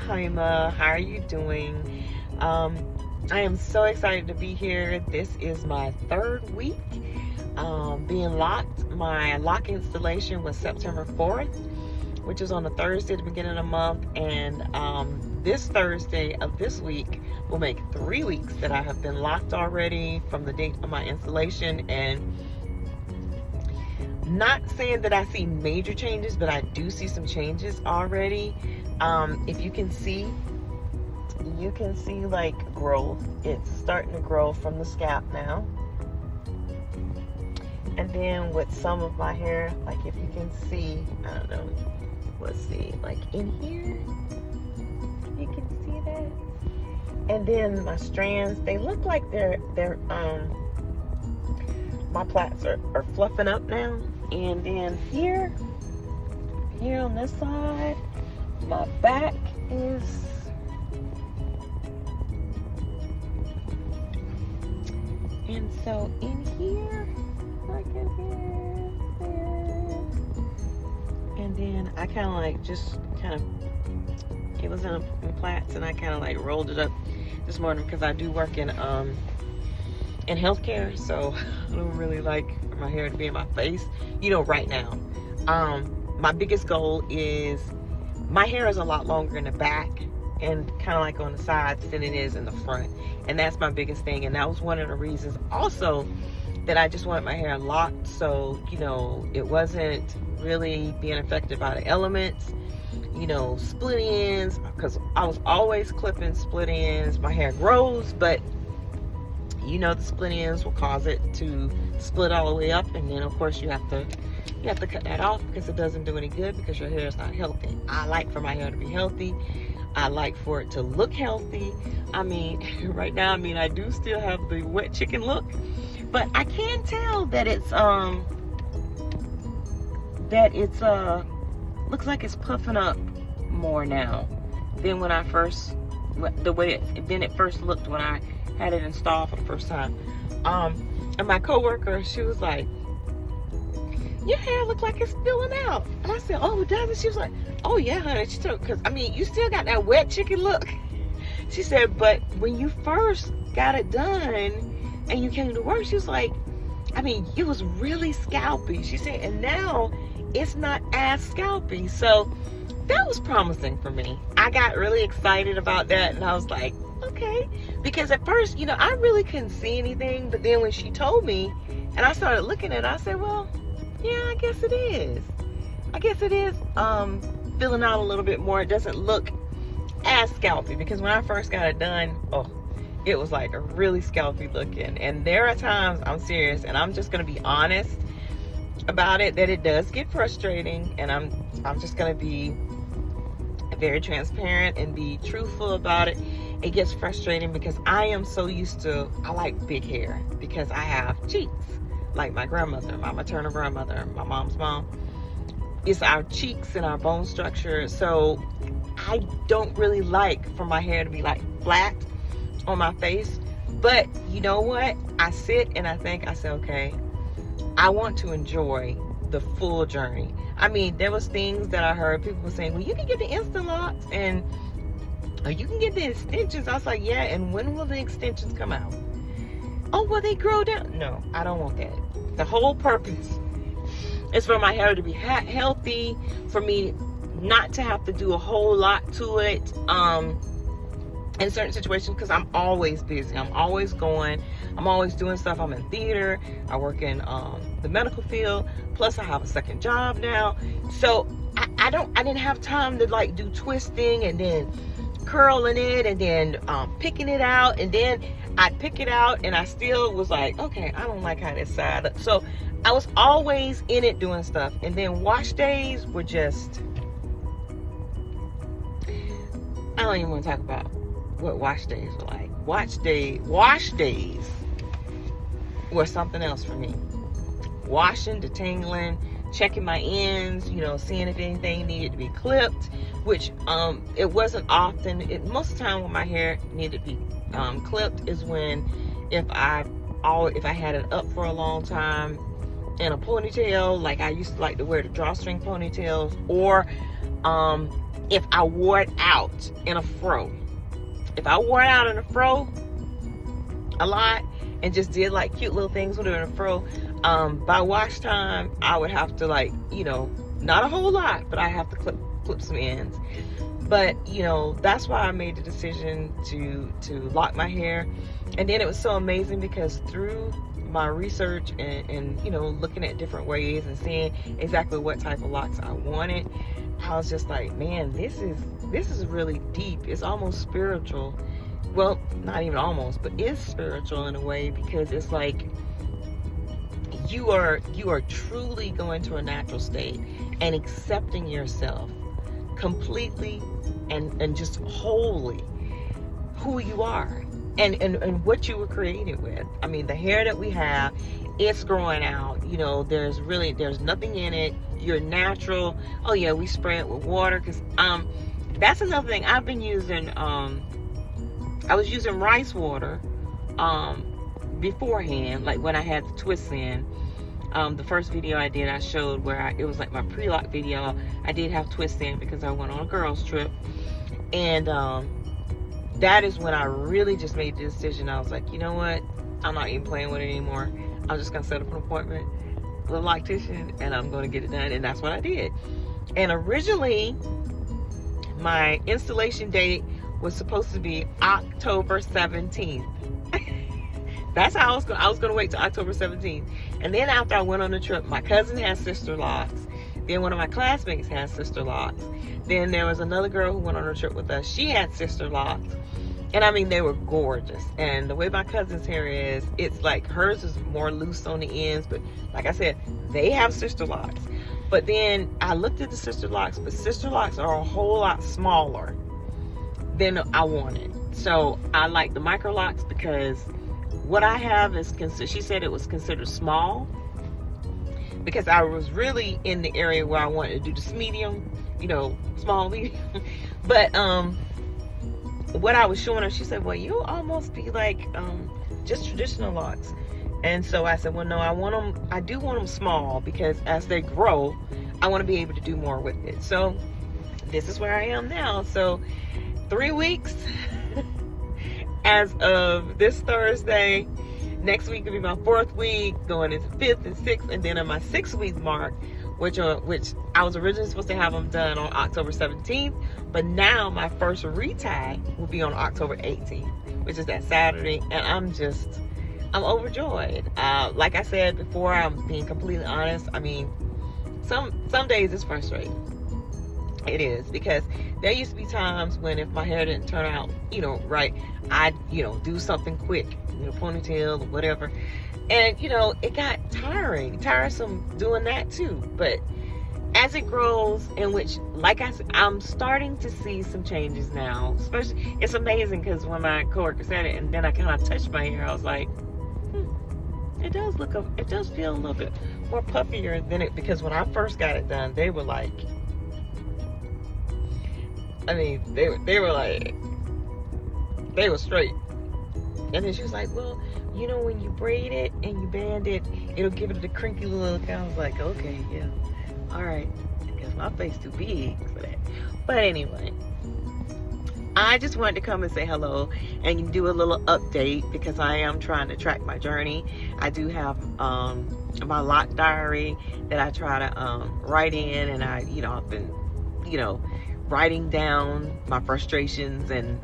Jaima. How are you doing? I am so excited to be here. This is my third week being locked. My lock installation was September 4th, which is on a Thursday at the beginning of the month. And this Thursday of this week will make 3 weeks that I have been locked already from the date of my installation. And not saying that I see major changes, but I do see some changes already. If you can see like growth. It's starting to grow from the scalp now. And then with some of my hair, like if you can see, I don't know, let's see, like in here, you can see that. And then my strands, they look like they're my plaits are fluffing up now. And then here on this side, my back is, and so in here, like in here, and then I kind of like it was in plaits, and I kind of like rolled it up this morning because I do work in healthcare, so I don't really like for my hair to be in my face, right now. My biggest goal is, my hair is a lot longer in the back and kind of like on the sides than it is in the front. And that's my biggest thing. And that was one of the reasons also that I just wanted my hair locked, so, it wasn't really being affected by the elements, split ends, because I was always clipping split ends. My hair grows, but the split ends will cause it to split all the way up, and then of course you have to cut that off because it doesn't do any good, because your hair is not healthy. I like for my hair to be healthy. I like for it to look healthy. I mean, right now, I do still have the wet chicken look, but I can tell that it's looks like it's puffing up more now than when I first, it first looked when I had it installed for the first time. And my coworker, she was like, "Your hair look like it's filling out." And I said, "Oh, does it?" She was like, "Oh yeah, honey." She took, because you still got that wet chicken look. She said, "But when you first got it done and you came to work," she was like, it was really scalpy. She said, "And now it's not as scalpy." So that was promising for me. I got really excited about that, and I was like, okay. Because at first, I really couldn't see anything, but then when she told me and I started looking at it, I said, well, yeah, I guess it is. Filling out a little bit more. It doesn't look as scalpy, because when I first got it done, it was like a really scalpy looking. And there are times, I'm serious, and I'm just gonna be honest about it, that it does get frustrating, and I'm just gonna be very transparent and be truthful about it. It gets frustrating because I am so used to, I like big hair because I have cheeks like my grandmother, my maternal grandmother, my mom's mom. It's our cheeks and our bone structure. So I don't really like for my hair to be like flat on my face. But you know what? I sit and I think, I say, okay, I want to enjoy the full journey. There was things that I heard people were saying, well, you can get the instant locks and you can get the extensions. I was like, yeah, and when will the extensions come out? Oh, will they grow down? No, I don't want that. The whole purpose is for my hair to be healthy, for me not to have to do a whole lot to it in certain situations, because I'm always busy. I'm always going. I'm always doing stuff. I'm in theater. I work in the medical field. Plus, I have a second job now. So I didn't have time to like do twisting and then curling it and then picking it out, and then I'd pick it out and I still was like, okay, I don't like how this side up. So I was always in it doing stuff. And then wash days were just, I don't even want to talk about what wash days were like. Wash days were something else for me. Washing, detangling, checking my ends, seeing if anything needed to be clipped, which it wasn't often. Most of the time when my hair needed to be clipped is when if I had it up for a long time in a ponytail, like I used to like to wear the drawstring ponytails, or if I wore it out in a fro. If I wore it out in a fro a lot and just did like cute little things with it in a fro, by wash time, I would have to, like, you know, not a whole lot, but I have to clip some ends. But, you know, that's why I made the decision to lock my hair. And then it was so amazing because through my research and you know, looking at different ways and seeing exactly what type of locks I wanted, I was just like, man, this is really deep. It's almost spiritual. Well, not even almost, but is spiritual in a way, because it's like you are truly going to a natural state and accepting yourself completely and just wholly who you are and what you were created with. I mean, the hair that we have, it's growing out, you know, there's nothing in it. You're natural. Oh yeah, we spray it with water, because that's another thing I've been using. I was using rice water beforehand, like when I had the twists in. The first video I did, I showed where it was like my pre-lock video. I did have twists in because I went on a girls trip, and that is when I really just made the decision. I was like, you know what, I'm not even playing with it anymore. I'm just gonna set up an appointment with a loctician and I'm gonna get it done. And that's what I did. And originally my installation date was supposed to be October 17th. That's how I was gonna wait till October 17th. And then after I went on the trip, my cousin had sister locks. Then one of my classmates had sister locks. Then there was another girl who went on a trip with us. She had sister locks. And I mean, they were gorgeous. And the way my cousin's hair is, it's like hers is more loose on the ends. But like I said, they have sister locks. But then I looked at the sister locks, but sister locks are a whole lot smaller than I wanted. So I like the micro locks because what I have is she said it was considered small, because I was really in the area where I wanted to do this medium, you know, small, medium. But what I was showing her, she said, well, you'll almost be like just traditional locks. And so I said, well, no, I do want them small, because as they grow, I want to be able to do more with it. So this is where I am now. So 3 weeks as of this Thursday. Next week will be my 4th week, going into 5th and 6th, and then on my 6th week mark, which I was originally supposed to have them done on October 17th, but now my first retie will be on October 18th, which is that Saturday, and I'm overjoyed. Like I said before, I'm being completely honest. I mean, some days it's frustrating. It is, because there used to be times when if my hair didn't turn out, you know, right, I'd, you know, do something quick, you know, ponytail or whatever. And, you know, it got tiresome doing that too. But as it grows, in which, like I said, I'm starting to see some changes now. Especially, it's amazing, because when my coworker said it and then I kind of touched my hair, I was like, it does feel a little bit more puffier than it, because when I first got it done, they were like, I mean, they were like, they were straight. And then she was like, well, you know, when you braid it and you band it, it'll give it a crinkly look. I was like, okay, yeah, all right, because my face too big for that. But anyway, I just wanted to come and say hello and do a little update, because I am trying to track my journey. I do have my lock diary that I try to write in, and I've been, writing down my frustrations and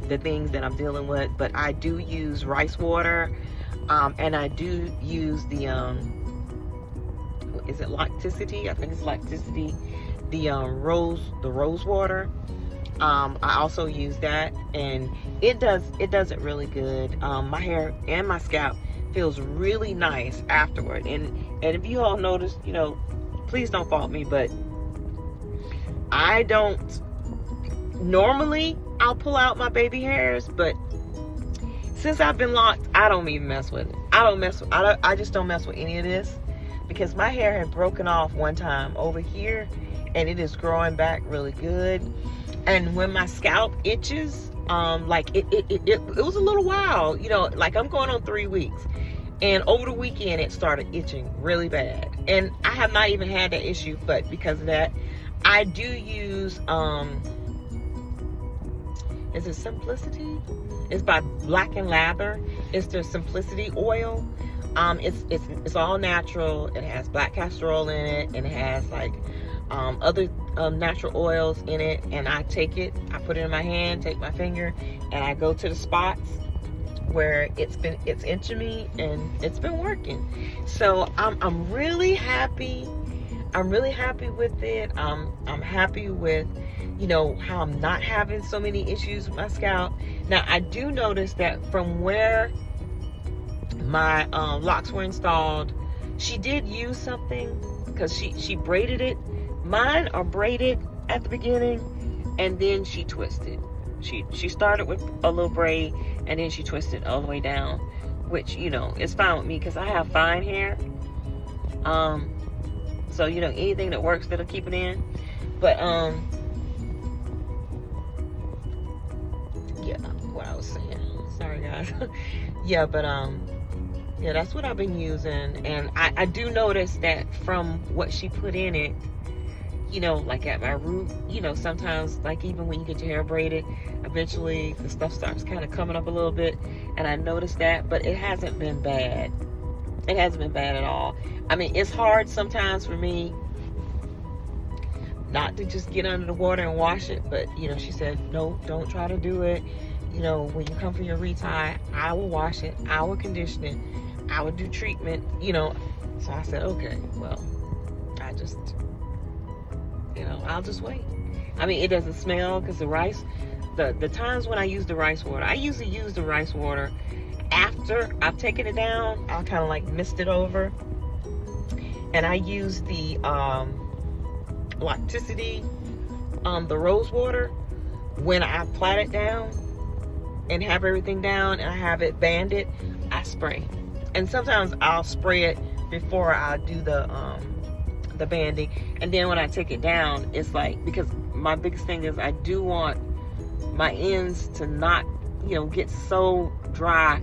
the things that I'm dealing with. But I do use rice water, and I do use the is it Locticity? I think it's Locticity, the rose water. I also use that, and it does it really good. My hair and my scalp feels really nice afterward. And if you all notice, please don't fault me, but I don't normally, I'll pull out my baby hairs, but since I've been locked, I don't even mess with it. I just don't mess with any of this, because my hair had broken off one time over here, and it is growing back really good. And when my scalp itches, like it was a little while, like I'm going on 3 weeks, and over the weekend it started itching really bad. And I have not even had that issue, but because of that, I do use is it Simplicity? It's by Black and Lather. It's their Simplicity oil. It's all natural. It has black castor oil in it, and it has like other natural oils in it. And I take it, I put it in my hand, take my finger, and I go to the spots where it's itching me, and it's been working. So I'm really happy. I'm really happy with it. I'm happy with, you know, how I'm not having so many issues with my scalp. Now I do notice that from where my locks were installed, she did use something, because she braided it. Mine are braided at the beginning, and then she twisted. She started with a little braid, and then she twisted all the way down, which, you know, is fine with me because I have fine hair. So, you know, anything that works, that'll keep it in. But yeah, what I was saying. Sorry guys. Yeah, but yeah, that's what I've been using. And I do notice that from what she put in it, you know, like at my root, you know, sometimes, like even when you get your hair braided, eventually the stuff starts kind of coming up a little bit. And I noticed that, but it hasn't been bad. It hasn't been bad at all. I mean, it's hard sometimes for me not to just get under the water and wash it. But, you know, she said, no, don't try to do it. You know, when you come for your retie, I will wash it. I will condition it. I will do treatment, you know. So I said, okay, well, I just, you know, I'll just wait. I mean, it doesn't smell because the rice, the times when I use the rice water, I usually use the rice water after I've taken it down. I'll kind of like mist it over. And I use the Locticity, the rose water, when I plait it down and have everything down and I have it banded, I spray. And sometimes I'll spray it before I do the banding. And then when I take it down, it's like, because my biggest thing is I do want my ends to not, you know, get so dry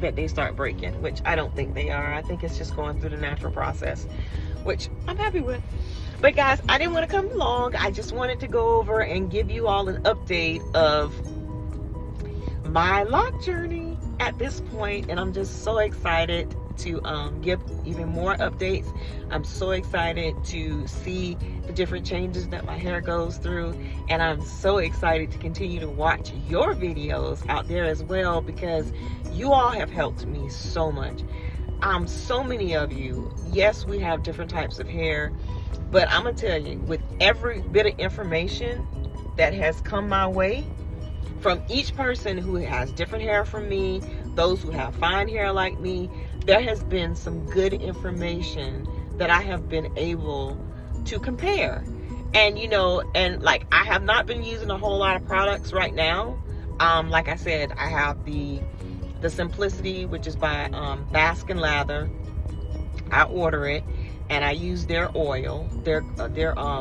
that they start breaking, which I don't think they are. I think it's just going through the natural process, which I'm happy with. But guys, I didn't want to come long. I just wanted to go over and give you all an update of my lock journey at this point, and I'm just so excited to give even more updates. I'm so excited to see the different changes that my hair goes through, and I'm so excited to continue to watch your videos out there as well, because you all have helped me so much. So many of you, yes, we have different types of hair, but I'm gonna tell you, with every bit of information that has come my way from each person who has different hair from me, those who have fine hair like me, there has been some good information that I have been able to compare. And, you know, and like, I have not been using a whole lot of products right now. Like I said, I have the Simplicity, which is by Black and Lather. I order it, and I use their oil, their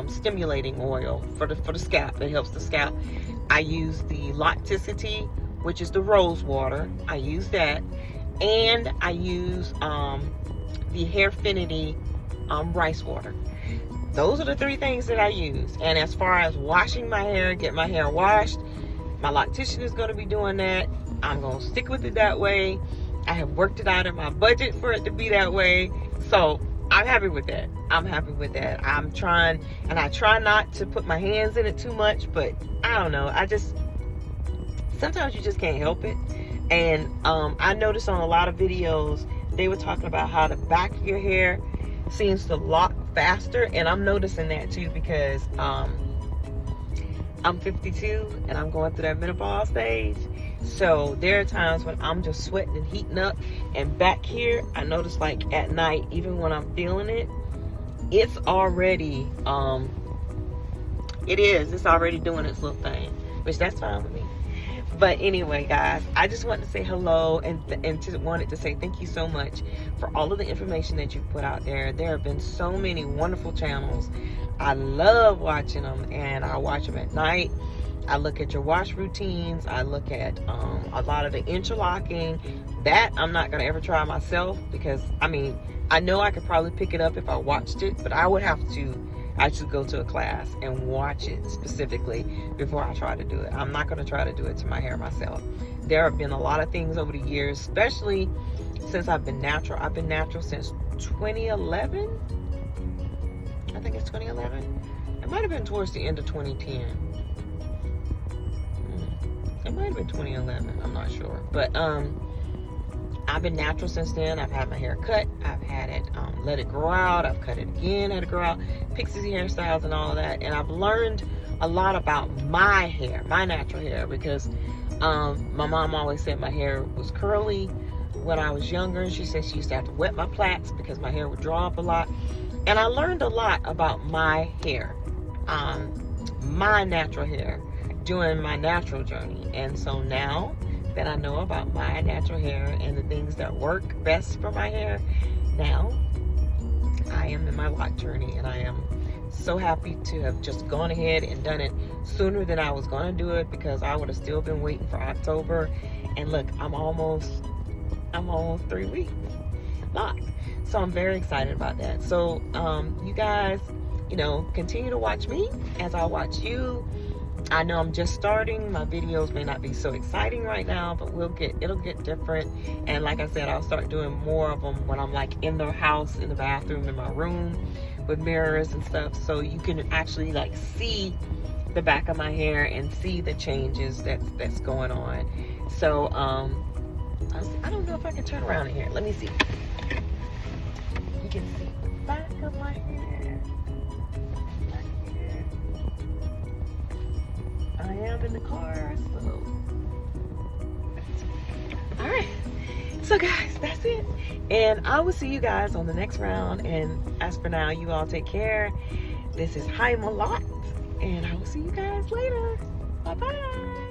stimulating oil for the scalp. It helps the scalp. I use the Locticity, which is the rose water. I use that, and I use the Hairfinity rice water. Those are the three things that I use. And as far as washing my hair, get my hair washed, my loctician is going to be doing that. I'm going to stick with it that way. I have worked it out in my budget for it to be that way. So I'm happy with that. I'm happy with that. I'm trying, and I try not to put my hands in it too much, but I don't know. Sometimes you just can't help it. And I noticed on a lot of videos, they were talking about how the back of your hair seems to lock faster. And I'm noticing that too, because I'm 52 and I'm going through that menopause stage. So there are times when I'm just sweating and heating up, and back here, I notice like at night, even when I'm feeling it, it's already, it's already doing its little thing, which that's fine with me. But anyway, guys, I just wanted to say hello and wanted to say thank you so much for all of the information that you put out there. There have been so many wonderful channels. I love watching them, and I watch them at night. I look at your wash routines. I look at a lot of the interlocking. That I'm not going to ever try myself, because, I mean, I know I could probably pick it up if I watched it, but I would have to I should go to a class and watch it specifically before I try to do it. I'm not going to try to do it to my hair myself. There have been a lot of things over the years, especially since I've been natural. I've been natural since 2011. I think it's 2011. It might have been towards the end of 2010. It might have been 2011. I'm not sure. But I've been natural since then. I've had my hair cut. I've had it let it grow out. I've cut it again, let it grow out. Pixie hairstyles and all of that. And I've learned a lot about my hair, my natural hair, because my mom always said my hair was curly when I was younger. She said she used to have to wet my plaits because my hair would draw up a lot. And I learned a lot about my hair, my natural hair, during my natural journey. And so now that I know about my natural hair and the things that work best for my hair, now I am in my lock journey, and I am so happy to have just gone ahead and done it sooner than I was going to do it, because I would have still been waiting for October. And look, I'm almost 3 weeks locked. So I'm very excited about that. So you guys, you know, continue to watch me as I watch you. I know I'm just starting. My videos may not be so exciting right now, but it'll get different. And like I said, I'll start doing more of them when I'm like in the house, in the bathroom, in my room with mirrors and stuff, so you can actually like see the back of my hair and see the changes that's going on. So I don't know if I can turn around in here. Let me see. You can see the back of my hair. Back here. I am in the car, so. All right. So guys, that's it. And I will see you guys on the next round. And as for now, you all take care. This is JiamaLoc'd, and I will see you guys later. Bye-bye.